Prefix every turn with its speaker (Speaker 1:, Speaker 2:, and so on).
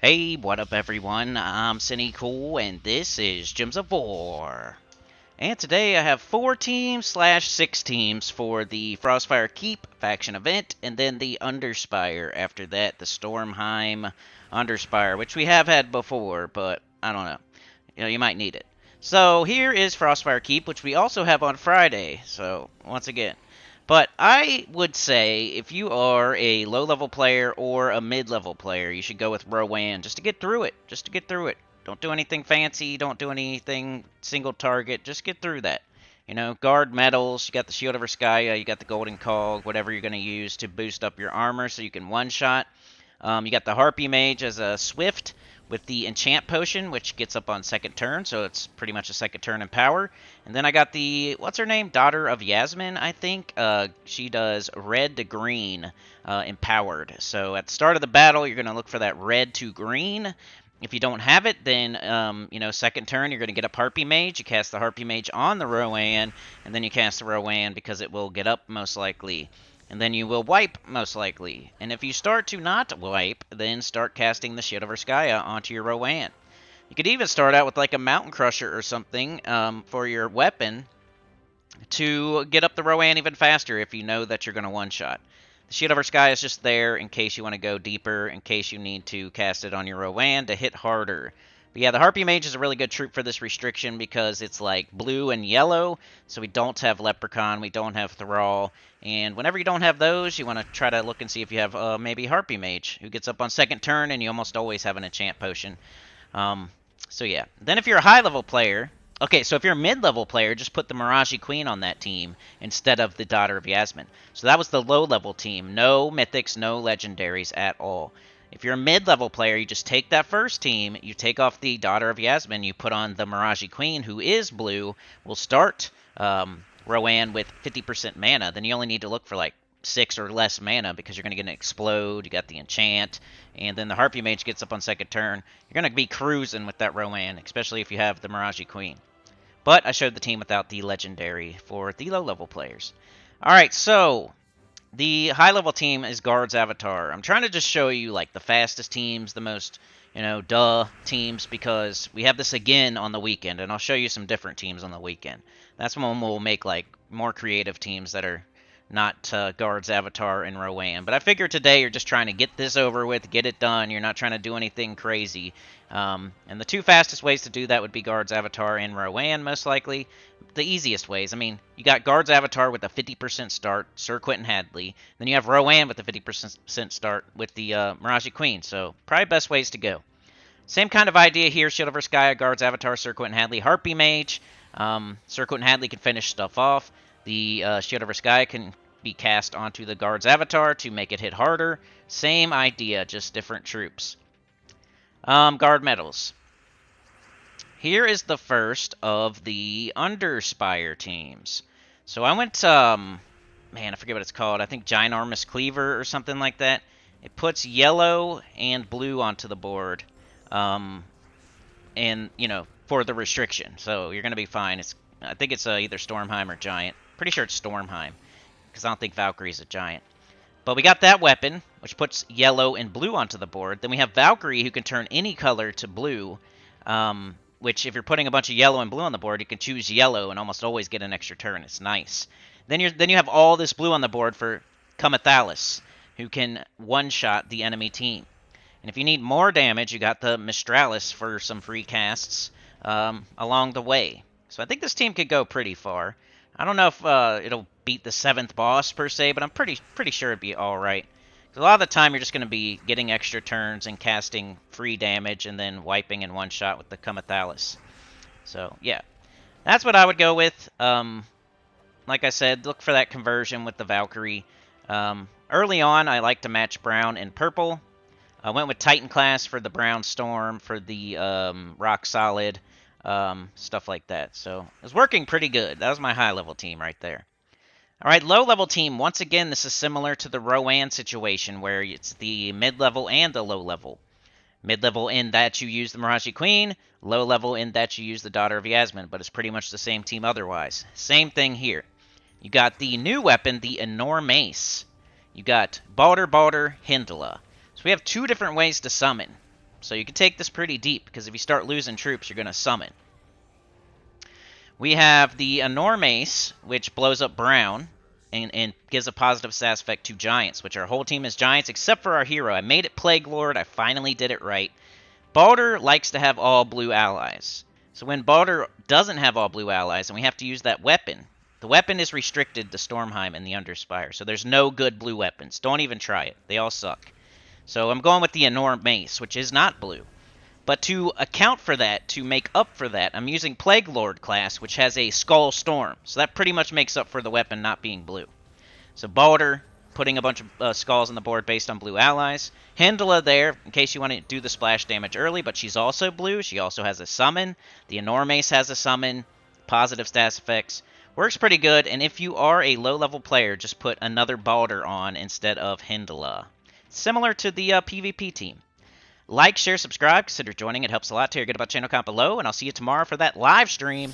Speaker 1: Hey, what up everyone? I'm Sinnycool and this is Gems of War. And today I have 4 teams slash 6 teams for the Frostfire Keep faction event and then the Underspire after that, the Stormheim Underspire, which we have had before, but I don't know. You might need it. So here is Frostfire Keep, which we also have on Friday. So once again, but I would say if you are a low-level player or a mid-level player, you should go with Rowan just to get through it. Just to get through it. Don't do anything fancy. Don't do anything single target. Just get through that. You know, guard medals. You got the Shield of Erskaya. You got the Golden Cog. Whatever you're going to use to boost up your armor so you can one-shot. You got the Harpy Mage as a Swift with the Enchant Potion, which gets up on second turn, so it's pretty much a second turn in power. And then I got the, what's her name? Daughter of Yasmin, I think. She does red to green empowered. So at the start of the battle, you're going to look for that red to green. If you don't have it, then, second turn, you're going to get a Harpy Mage. You cast the Harpy Mage on the Rowan, and then you cast the Rowan because it will get up most likely. And then you will wipe, most likely. And if you start to not wipe, then start casting the Shield of Erskaya onto your Rowan. You could even start out with like a Mountain Crusher or something for your weapon to get up the Rowan even faster if you know that you're going to one-shot. The Shield of Erskaya is just there in case you want to go deeper, in case you need to cast it on your Rowan to hit harder. But yeah, the Harpy Mage is a really good troop for this restriction because it's like blue and yellow, so we don't have Leprechaun, we don't have Thrall, and whenever you don't have those, you want to try to look and see if you have maybe Harpy Mage, who gets up on second turn, and you almost always have an Enchant Potion. So yeah. Then if you're a high-level player, okay, so if you're a mid-level player, just put the Mirage Queen on that team instead of the Daughter of Yasmin. So that was the low-level team. No Mythics, no Legendaries at all. If you're a mid-level player, you just take that first team, you take off the Daughter of Yasmin, you put on the Mirage Queen, who is blue, will start Rowan with 50% mana. Then you only need to look for like 6 or less mana because you're going to get an Explode, you got the Enchant, and then the Harpy Mage gets up on second turn. You're going to be cruising with that Rowan, especially if you have the Mirage Queen. But I showed the team without the Legendary for the low-level players. Alright, so the high-level team is Guard's Avatar. I'm trying to just show you, like, the fastest teams, the most, teams, because we have this again on the weekend, and I'll show you some different teams on the weekend. That's when we'll make, like, more creative teams that are not Guard's Avatar and Rowan. But I figure today you're just trying to get this over with, get it done. You're not trying to do anything crazy. And the 2 fastest ways to do that would be Guard's Avatar and Rowan, most likely. The easiest ways, I mean, you got Guard's Avatar with a 50% start, Sir Quentin Hadley. Then you have Rowan with a 50% start with the Mirage Queen. So probably best ways to go. Same kind of idea here. Shield of Erskaya, Guard's Avatar, Sir Quentin Hadley, Harpy Mage. Sir Quentin Hadley can finish stuff off. The Shield of Erskaya can be cast onto the Guard's Avatar to make it hit harder. Same idea, just different troops. Guard medals. Here is the first of the Underspire teams. So I went, man, I forget what it's called. I think Ginormous Cleaver or something like that. It puts yellow and blue onto the board. And, for the restriction. So you're going to be fine. I think it's either Stormheim or Giant. Pretty sure it's Stormheim, because I don't think Valkyrie's a Giant. But we got that weapon, which puts yellow and blue onto the board. Then we have Valkyrie, who can turn any color to blue, which if you're putting a bunch of yellow and blue on the board, you can choose yellow and almost always get an extra turn. It's nice. Then you have all this blue on the board for Kamathalis, who can one-shot the enemy team. And if you need more damage, you got the Mistralis for some free casts along the way. So I think this team could go pretty far. I don't know if it'll beat the 7th boss per se, but I'm pretty sure it'd be alright. A lot of the time you're just going to be getting extra turns and casting free damage and then wiping in one shot with the Kamathalis. So, yeah. That's what I would go with. Like I said, look for that conversion with the Valkyrie. Early on, I like to match brown and purple. I went with Titan class for the brown storm, for the rock solid, stuff like that. So it was working pretty good. That was my high-level team right there. All right, low-level team. Once again, this is similar to the Rowan situation where it's the mid-level and the low-level. Mid-level in that you use the Mirage Queen, low-level in that you use the Daughter of Yasmin, but it's pretty much the same team otherwise. Same thing here. You got the new weapon, the Enormace. You got Balder, Hyndla. So we have 2 different ways to summon. So you can take this pretty deep, because if you start losing troops, you're going to summon. We have the Enormace, which blows up brown and gives a positive stat effect to giants, which our whole team is giants, except for our hero. I made it Plague Lord. I finally did it right. Balder likes to have all blue allies. So when Balder doesn't have all blue allies and we have to use that weapon, the weapon is restricted to Stormheim and the Underspire. So there's no good blue weapons. Don't even try it. They all suck. So I'm going with the Enormace, which is not blue. But to account for that, to make up for that, I'm using Plague Lord class, which has a Skull Storm. So that pretty much makes up for the weapon not being blue. So Balder, putting a bunch of skulls on the board based on blue allies. Hyndla there, in case you want to do the splash damage early, but she's also blue. She also has a summon. The Enormace has a summon. Positive stats effects. Works pretty good, and if you are a low-level player, just put another Balder on instead of Hyndla. Similar to the PvP team. Like, share, subscribe, consider joining. It helps a lot. Tell your good about channel comment below, and I'll see you tomorrow for that live stream.